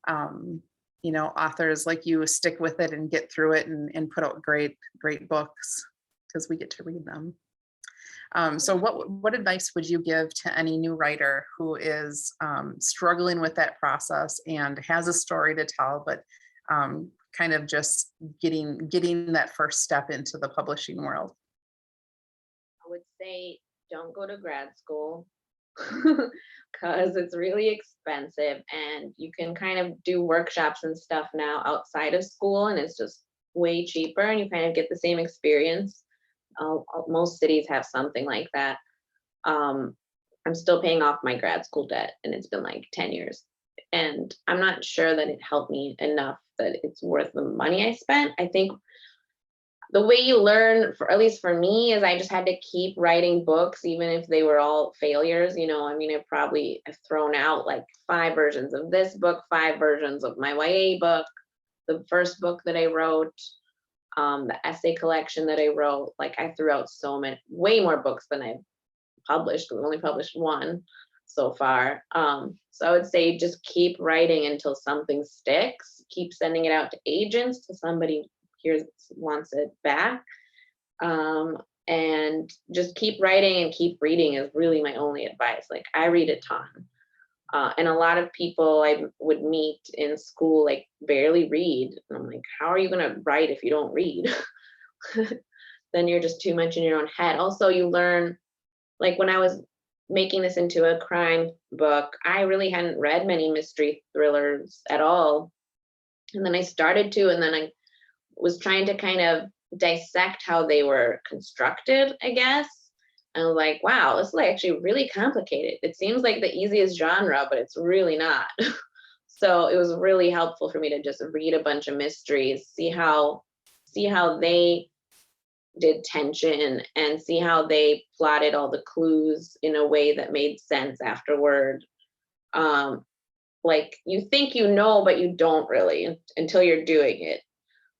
you know, authors like you stick with it and get through it and put out great books, because we get to read them. So what advice would you give to any new writer who is struggling with that process and has a story to tell, but kind of just getting that first step into the publishing world? I would say don't go to grad school because it's really expensive, and you can kind of do workshops and stuff now outside of school, and it's just way cheaper and you kind of get the same experience. Most cities have something like that. I'm still paying off my grad school debt and it's been like 10 years. And I'm not sure that it helped me enough that it's worth the money I spent. I think the way you learn, for at least for me, is I just had to keep writing books, even if they were all failures. You know, I mean, I probably have thrown out like 5 versions of this book, 5 versions of my YA book, the first book that I wrote, the essay collection that I wrote. Like I threw out so many, way more books than I've published. We've only published 1 so far. So I would say just keep writing until something sticks. Keep sending it out to agents till somebody wants it back, and just keep writing and keep reading is really my only advice. Like I read a ton, and a lot of people I would meet in school like barely read, and I'm like, how are you going to write if you don't read? Then you're just too much in your own head. Also, you learn, like when I was making this into a crime book, I really hadn't read many mystery thrillers at all, and then I started to, and then I was trying to kind of dissect how they were constructed, I guess. And I was like, wow, this is actually really complicated. It seems like the easiest genre, but it's really not. So it was really helpful for me to just read a bunch of mysteries, see how they did tension and see how they plotted all the clues in a way that made sense afterward. Like you think you know, but you don't really until you're doing it.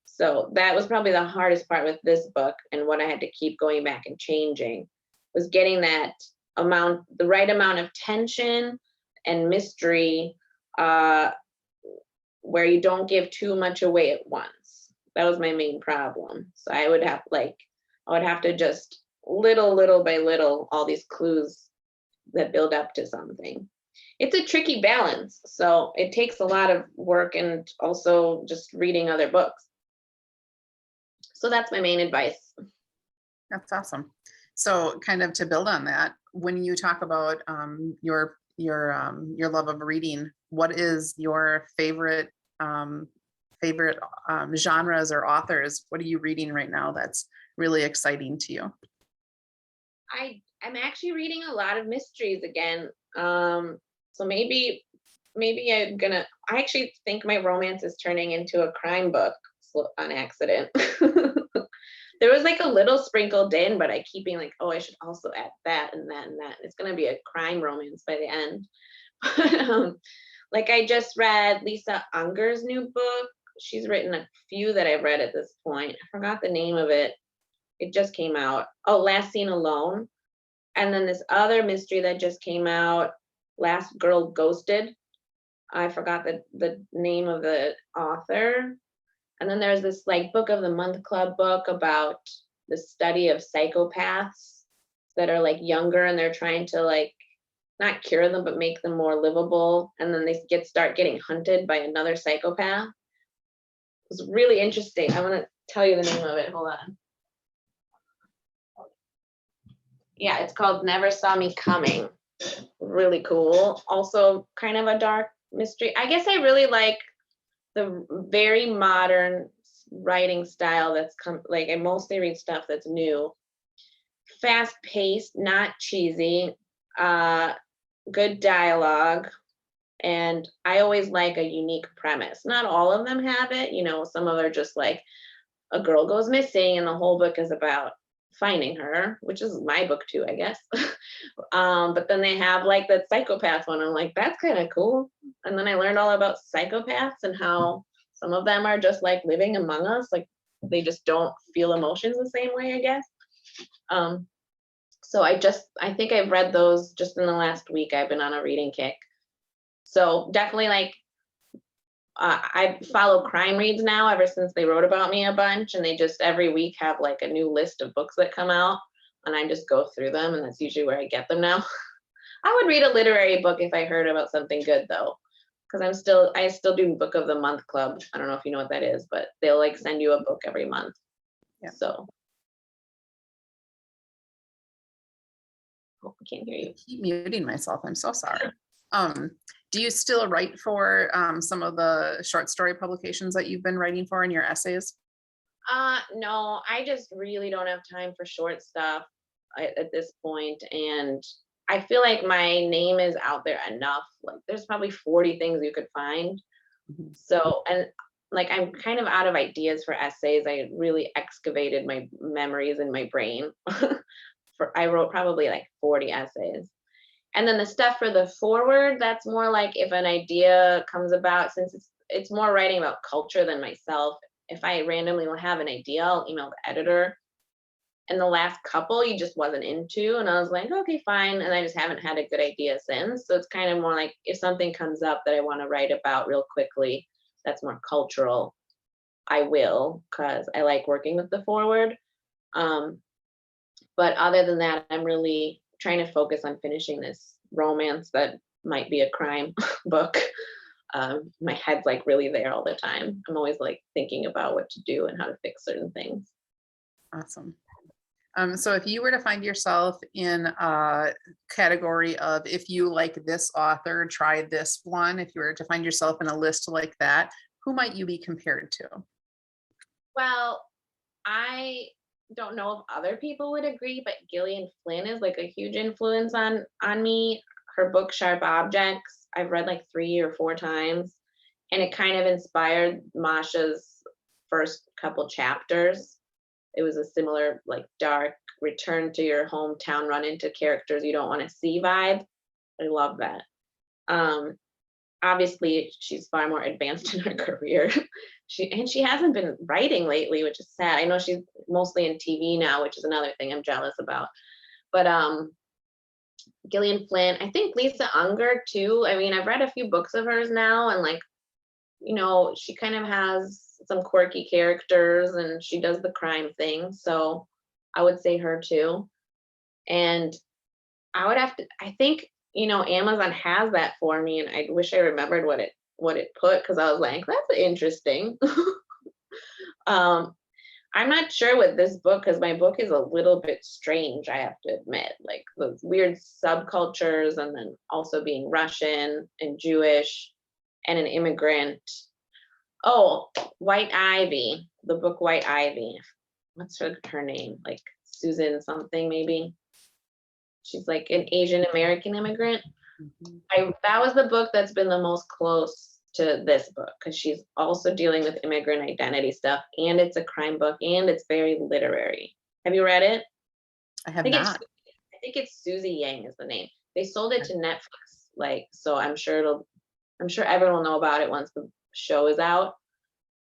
So that was probably the hardest part with this book, and what I had to keep going back and changing was getting that amount, the right amount of tension and mystery, where you don't give too much away at once. That was my main problem. So I would have to just little by little, all these clues that build up to something. It's a tricky balance. So it takes a lot of work and also just reading other books. So that's my main advice. That's awesome. So kind of to build on that, when you talk about your love of reading, what is your favorite genres or authors? What are you reading right now that's really exciting to you? I'm actually reading a lot of mysteries again. So maybe I actually think my romance is turning into a crime book on accident. There was like a little sprinkled in, but I keep being like, oh, I should also add that and that and that. It's going to be a crime romance by the end. But, like I just read Lisa Unger's new book. She's written a few that I've read at this point. I forgot the name of it. It just came out. Oh, Last Seen Alone. And then this other mystery that just came out, Last Girl Ghosted. I forgot the name of the author. And then there's this like book of the month club book about the study of psychopaths that are like younger, and they're trying to like not cure them, but make them more livable. And then they start getting hunted by another psychopath. It was really interesting. I want to tell you the name of it. Hold on. Yeah, it's called Never Saw Me Coming. Really cool. Also kind of a dark mystery. I guess I really like the very modern writing style that's like I mostly read stuff that's new, fast paced, not cheesy, good dialogue, and I always like a unique premise. Not all of them have it, you know, some of them are just like a girl goes missing and the whole book is about finding her, which is my book too, I guess. But then they have like the psychopath one. I'm like, that's kind of cool. And then I learned all about psychopaths and how some of them are just like living among us. Like they just don't feel emotions the same way, I guess. So I think I've read those just in the last week. I've been on a reading kick. So definitely like, I follow crime reads now ever since they wrote about me a bunch, and they just every week have like a new list of books that come out, and I just go through them, and that's usually where I get them now. I would read a literary book if I heard about something good though, because I still do book of the month club. I don't know if you know what that is, but they'll like send you a book every month. Yeah. So oh, I can't hear you. I keep muting myself. I'm so sorry. Do you still write for some of the short story publications that you've been writing for in your essays? No, I just really don't have time for short stuff at this point, and I feel like my name is out there enough. Like, there's probably 40 things you could find. Mhm. So, and like, I'm kind of out of ideas for essays. I really excavated my memories in my brain. I wrote probably like 40 essays. And then the stuff for the forward, that's more like if an idea comes about, since it's more writing about culture than myself. If I randomly will have an idea, I'll email the editor. And the last couple you just wasn't into, and I was like, okay, fine. And I just haven't had a good idea since. So it's kind of more like if something comes up that I want to write about real quickly, that's more cultural, I will, because I like working with the forward. Um, but other than that, I'm really trying to focus on finishing this romance that might be a crime book. My head's like really there all the time. I'm always like thinking about what to do and how to fix certain things. Awesome. So if you were to find yourself in a category of, if you like this author, try this one, if you were to find yourself in a list like that, who might you be compared to? Well, I don't know if other people would agree, but Gillian Flynn is like a huge influence on me. Her book Sharp Objects, I've read like 3 or 4 times, and it kind of inspired Masha's first couple chapters. It was a similar like dark return to your hometown, run into characters you don't want to see vibe. I love that. Um, Obviously she's far more advanced in her career. She hasn't been writing lately, which is sad. I know she's mostly in TV now, which is another thing I'm jealous about. But Gillian Flynn, I think Lisa Unger too. I mean, I've read a few books of hers now, and like, she kind of has some quirky characters and she does the crime thing. So I would say her too. And I would have to, I think, Amazon has that for me, and I wish I remembered what it put, because I was like, that's interesting. um, I'm not sure with this book, because my book is a little bit strange, I have to admit. Like those weird subcultures, and then also being Russian and Jewish and an immigrant. Oh, White Ivy, the book White Ivy. What's her name? Like Susan something, maybe. She's like an Asian American immigrant. Mhm. That was the book that's been the most close to this book, because she's also dealing with immigrant identity stuff, and it's a crime book, and it's very literary. Have you read it? I I have think not. it's Susie Yang is the name. They sold it to Netflix, like, so I'm sure everyone will know about it once the show is out.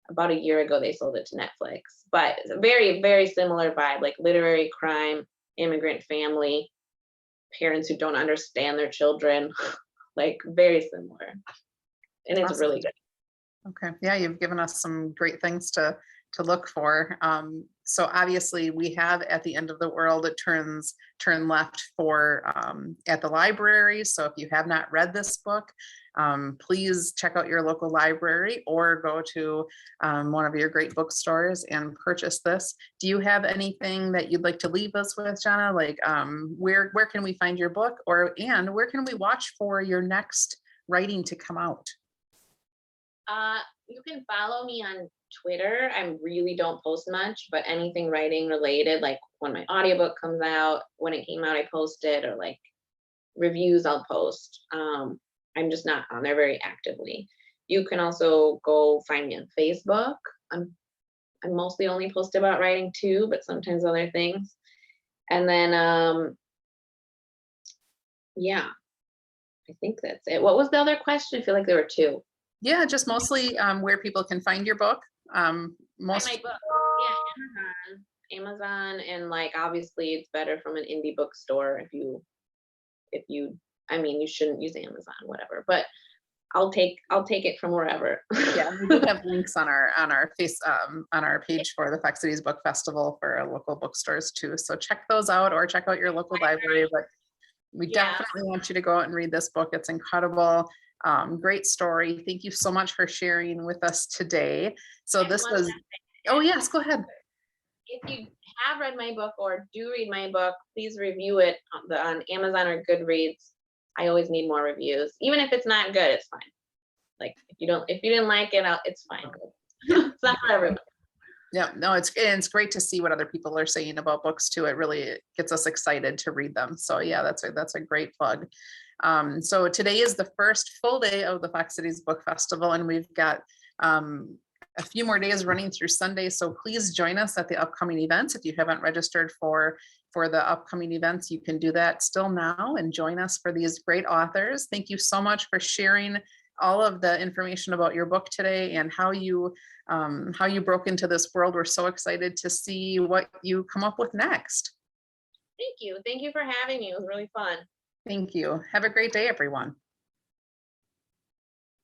About a year ago they sold it to Netflix, but it's a very, very similar vibe, like literary crime, immigrant family, parents who don't understand their children, like very similar, and it's Awesome. really good. Okay. Yeah, you've given us some great things to look for. So obviously we have At the End of the World, it turn left for at the library. So if you have not read this book, please check out your local library or go to one of your great bookstores and purchase this. Do you have anything that you'd like to leave us with, Zhanna? Like where can we find your book, and where can we watch for your next writing to come out? You can follow me on Twitter. I really don't post much, but anything writing related, like when my audiobook comes out, when it came out, I posted, or like reviews, I'll post. I'm just not on there very actively. You can also go find me on Facebook. I mostly only post about writing too, but sometimes other things. And then yeah, I think that's it. What was the other question? I feel like there were two. Yeah, just mostly where people can find your book. Find Most my book. Yeah, Amazon, and like obviously it's better from an indie bookstore. If you I mean, you shouldn't use Amazon, whatever, but I'll take it from wherever. Yeah, we do have links on our page for the Fact Cities Book Festival for our local bookstores too. So check those out, or check out your local library. But we Yeah. definitely want you to go out and read this book. It's incredible. Great story. Thank you so much for sharing with us today. So And this one was, oh yes, go ahead. If you have read my book or do read my book, please review it on Amazon or Goodreads. I always need more reviews. Even if it's not good, it's fine. Like if you didn't like it, it's fine. It's not for everyone. Yeah, no, it's great to see what other people are saying about books too. It really gets us excited to read them. So yeah, that's a great plug. So today is the first full day of the Fox Cities Book Festival, and we've got a few more days running through Sunday. So please join us at the upcoming events. If you haven't registered for the upcoming events, you can do that still now and join us for these great authors. Thank you so much for sharing all of the information about your book today and how you broke into this world. We're so excited to see what you come up with next. Thank you. Thank you for having me. It was really fun. Thank you. Have a great day, everyone.